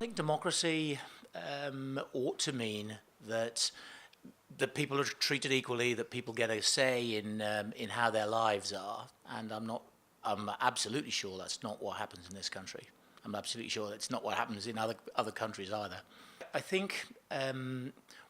I think democracy ought to mean that people are treated equally, that people get a say in how their lives are, and I'm absolutely sure that's not what happens in this country. I'm absolutely sure that's not what happens in other countries either. I think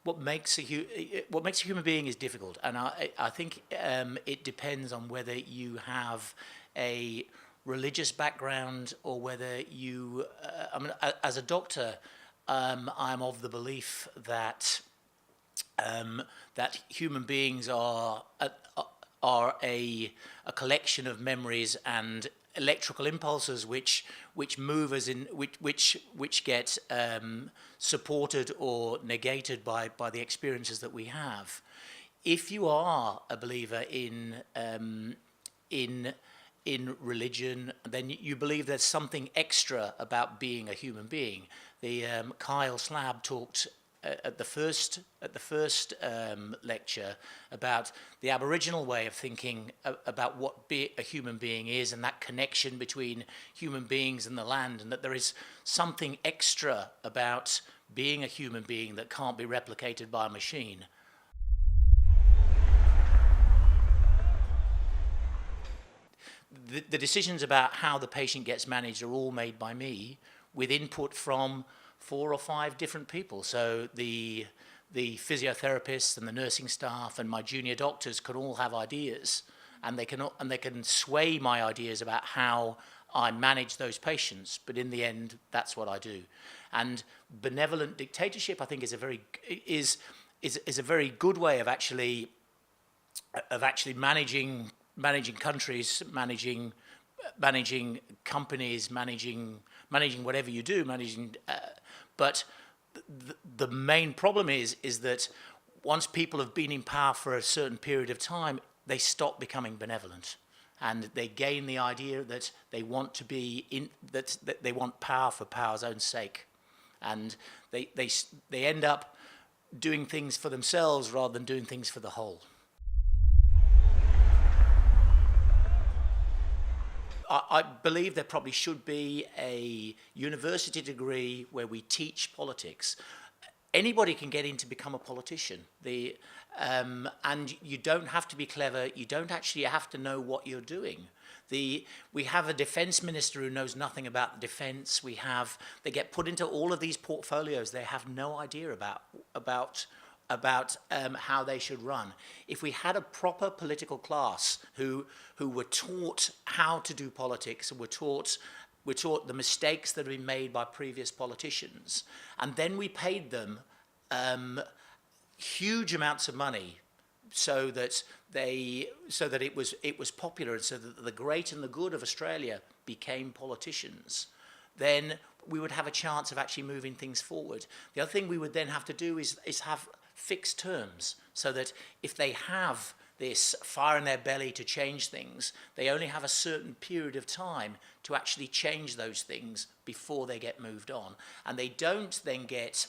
what makes a human being is difficult, and I think it depends on whether you have a religious background or whether you. I mean, as a doctor, I'm of the belief that that human beings are a collection of memories and electrical impulses which move us in which get supported or negated by the experiences that we have. If you are a believer in religion, then you believe there's something extra about being a human being. The Kyle Slab talked at the first lecture about the Aboriginal way of thinking about what a human being is, and that connection between human beings and the land, and that there is something extra about being a human being that can't be replicated by a machine. The decisions about how the patient gets managed are all made by me with input from 4 or 5 different people. So the physiotherapists and the nursing staff and my junior doctors can all have ideas, and they can sway my ideas about how I manage those patients. But in the end, that's what I do. And benevolent dictatorship, I think, is a very good way of actually managing countries, managing companies, managing whatever you do, but the main problem is that once people have been in power for a certain period of time, they stop becoming benevolent, and they gain the idea that they want to be that they want power for power's own sake, and they end up doing things for themselves rather than doing things for the whole. I believe there probably should be a university degree where we teach politics. Anybody can get in to become a politician. And you don't have to be clever. You don't actually have to know what you're doing. We have a defence minister who knows nothing about defence. They get put into all of these portfolios. They have no idea about how they should run. If we had a proper political class who were taught how to do politics and were taught the mistakes that have been made by previous politicians, and then we paid them huge amounts of money so that it was popular, and so that the great and the good of Australia became politicians, then we would have a chance of actually moving things forward. The other thing we would then have to do is have fixed terms, so that if they have this fire in their belly to change things, they only have a certain period of time to actually change those things before they get moved on, and they don't then get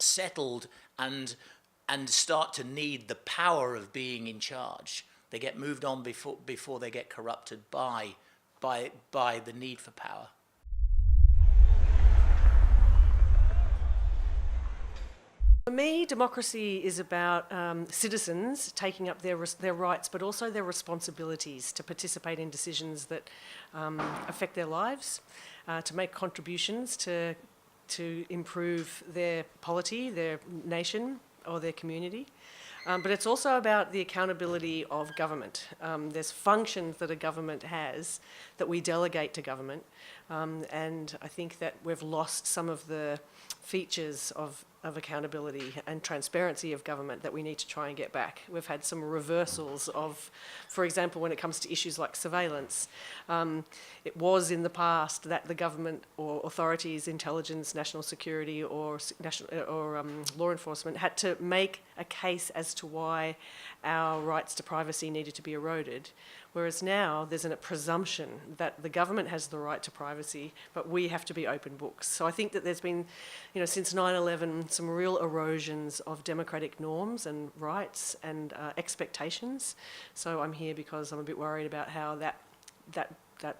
settled and start to need the power of being in charge. They get moved on before they get corrupted by the need for power. For me, democracy is about citizens taking up their rights, but also their responsibilities to participate in decisions that affect their lives, to make contributions to improve their polity, their nation, or their community. But it's also about the accountability of government. There's functions that a government has that we delegate to government, and I think that we've lost some of the features of accountability and transparency of government that we need to try and get back. We've had some reversals of, for example, when it comes to issues like surveillance. It was in the past that the government or authorities, intelligence, national security or law enforcement had to make a case as to why our rights to privacy needed to be eroded. Whereas now there's a presumption that the government has the right to privacy, but we have to be open books. So I think that there's been, since 9/11, some real erosions of democratic norms and rights and expectations. So I'm here because I'm a bit worried about how that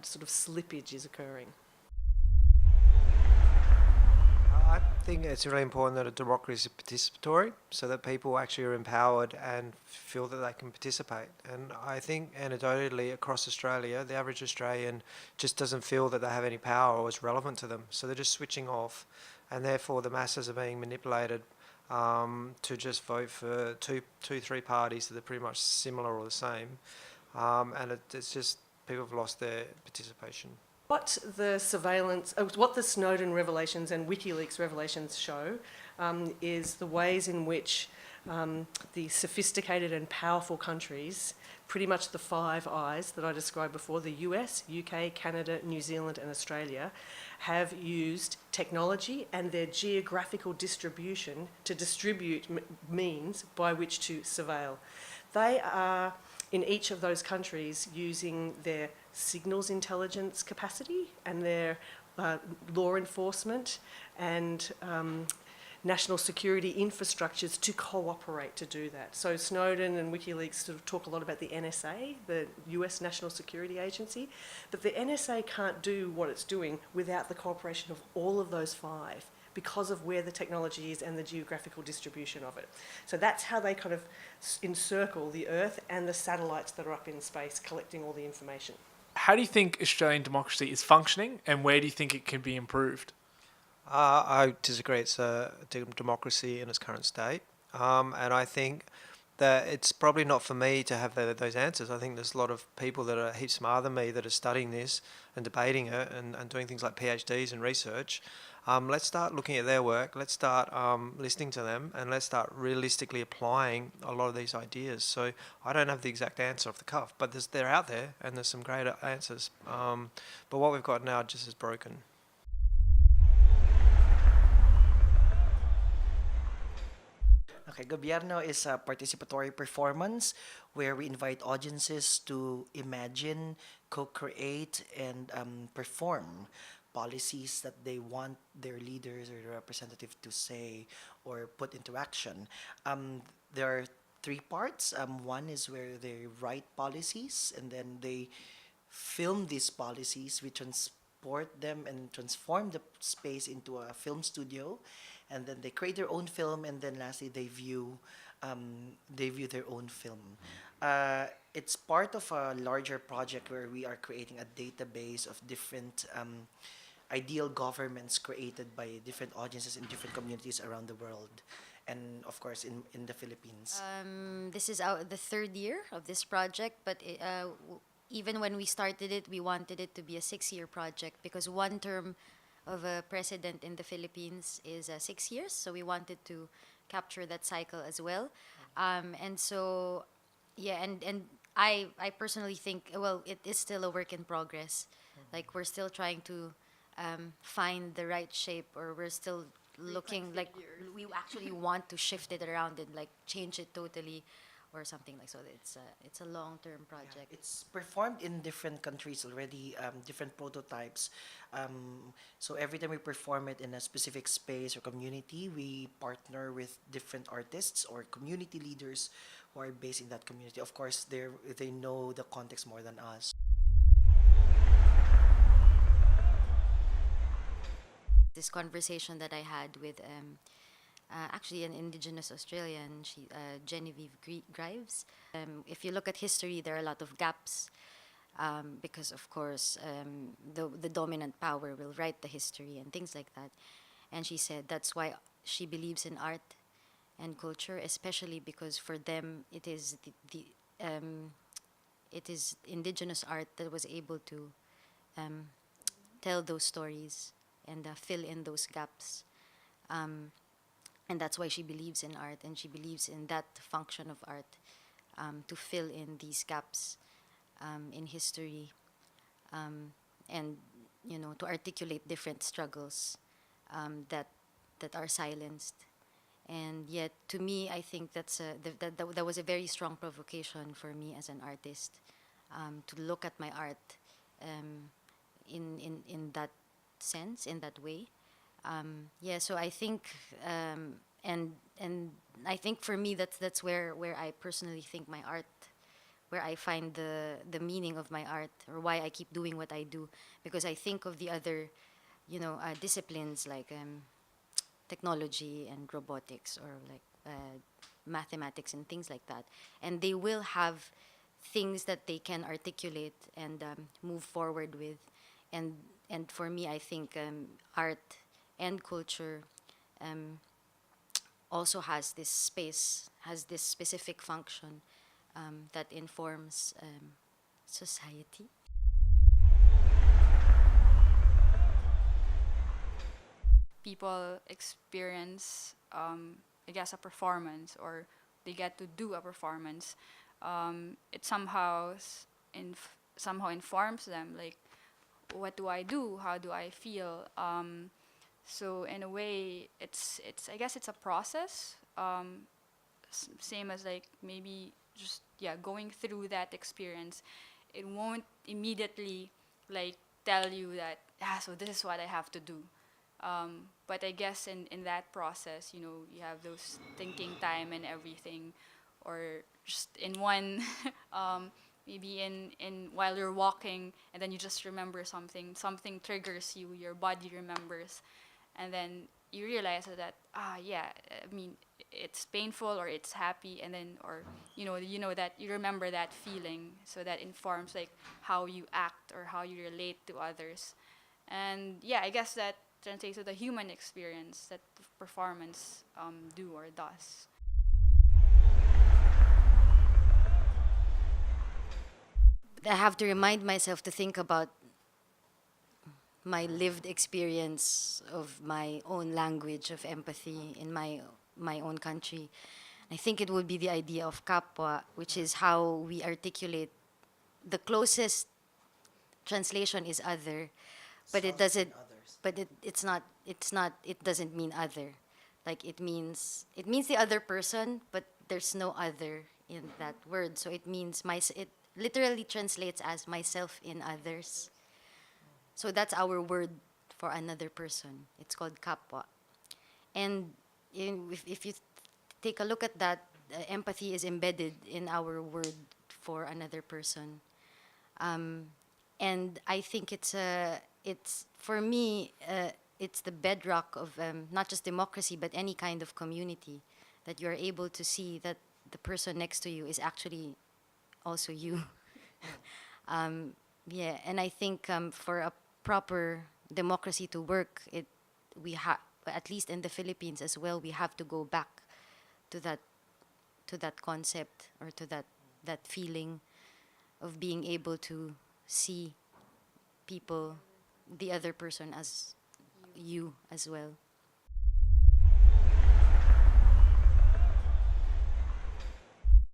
sort of slippage is occurring. I think it's really important that a democracy is participatory so that people actually are empowered and feel that they can participate. And I think anecdotally across Australia, the average Australian just doesn't feel that they have any power or is relevant to them. So they're just switching off, and therefore the masses are being manipulated to just vote for three parties that are pretty much similar or the same. It's just people have lost their participation. What the surveillance, what the Snowden revelations and WikiLeaks revelations show is the ways in which the sophisticated and powerful countries, pretty much the Five Eyes that I described before, the US, UK, Canada, New Zealand and Australia, have used technology and their geographical distribution to distribute means by which to surveil. They are, in each of those countries, using their signals intelligence capacity and their law enforcement and national security infrastructures to cooperate to do that. So Snowden and WikiLeaks sort of talk a lot about the NSA, the US National Security Agency, but the NSA can't do what it's doing without the cooperation of all of those five, because of where the technology is and the geographical distribution of it. So that's how they kind of encircle the Earth and the satellites that are up in space collecting all the information. How do you think Australian democracy is functioning, and where do you think it can be improved? I disagree. It's a democracy in its current state. And I think that it's probably not for me to have those answers. I think there's a lot of people that are heaps smarter than me that are studying this and debating it and doing things like PhDs and research. Let's start looking at their work. Let's start listening to them, and let's start realistically applying a lot of these ideas. So I don't have the exact answer off the cuff, but they're out there, and there's some great answers. But what we've got now just is broken. Okay, Gobierno is a participatory performance where we invite audiences to imagine, co-create, and perform policies that they want their leaders or their representative to say or put into action. There are three parts. One is where they write policies and then they film these policies. We transport them and transform the space into a film studio, and then they create their own film, and then lastly they view their own film. It's part of a larger project where we are creating a database of different ideal governments created by different audiences in different communities around the world, and of course in the Philippines. This is the third year of this project, but even when we started it, we wanted it to be a 6-year project because one term of a president in the Philippines is 6 years, so we wanted to capture that cycle as well. And so, yeah, and I personally think, well, it is still a work in progress. Like, we're still trying to find the right shape, or we're still looking, like, we actually want to shift it around and, like, change it totally or something like so. It's a long-term project. It's performed in different countries already, different prototypes. So every time we perform it in a specific space or community, we partner with different artists or community leaders who are based in that community. Of course, they know the context more than us. This conversation that I had with actually an Indigenous Australian, Genevieve Grives. If you look at history, there are a lot of gaps because, of course, the dominant power will write the history and things like that. And she said that's why she believes in art and culture, especially because for them it is it is Indigenous art that was able to tell those stories and fill in those gaps. And that's why she believes in art, and she believes in that function of art to fill in these gaps in history, and to articulate different struggles that are silenced. And yet, to me, I think that was a very strong provocation for me as an artist to look at my art in that sense, in that way. So I think, and I think for me that's where I personally think my art, where I find the meaning of my art, or why I keep doing what I do, because I think of the other, disciplines like technology and robotics or like mathematics and things like that. And they will have things that they can articulate and move forward with. And for me, I think art and culture also has this space, has this specific function that informs society. People experience, I guess, a performance, or they get to do a performance. It somehow informs them, like, what do I do? How do I feel? So in a way, it's I guess it's a process. Same as like maybe just going through that experience. It won't immediately like tell you that so this is what I have to do. But I guess in that process, you have those thinking time and everything, or just in one, maybe in while you're walking, and then you just remember something triggers you, your body remembers, and then you realize that I mean, it's painful or it's happy, and then or that you remember that feeling, so that informs like how you act or how you relate to others, and I guess that translates to the human experience that performance do or does. I have to remind myself to think about my lived experience of my own language of empathy in my own country. I think it would be the idea of kapwa, which is how we articulate. The closest translation is other, but it doesn't. But it's not. It doesn't mean other. Like it means the other person, but there's no other in that word. So it means it literally translates as myself in others. So that's our word for another person. It's called kapwa. And if you take a look at that, empathy is embedded in our word for another person. And I think it's for me, it's the bedrock of not just democracy, but any kind of community, that you're able to see that the person next to you is actually also you. And I think for a proper democracy to work, we have, at least in the Philippines as well, we have to go back to that concept, or to that feeling of being able to see people, the other person, as you as well.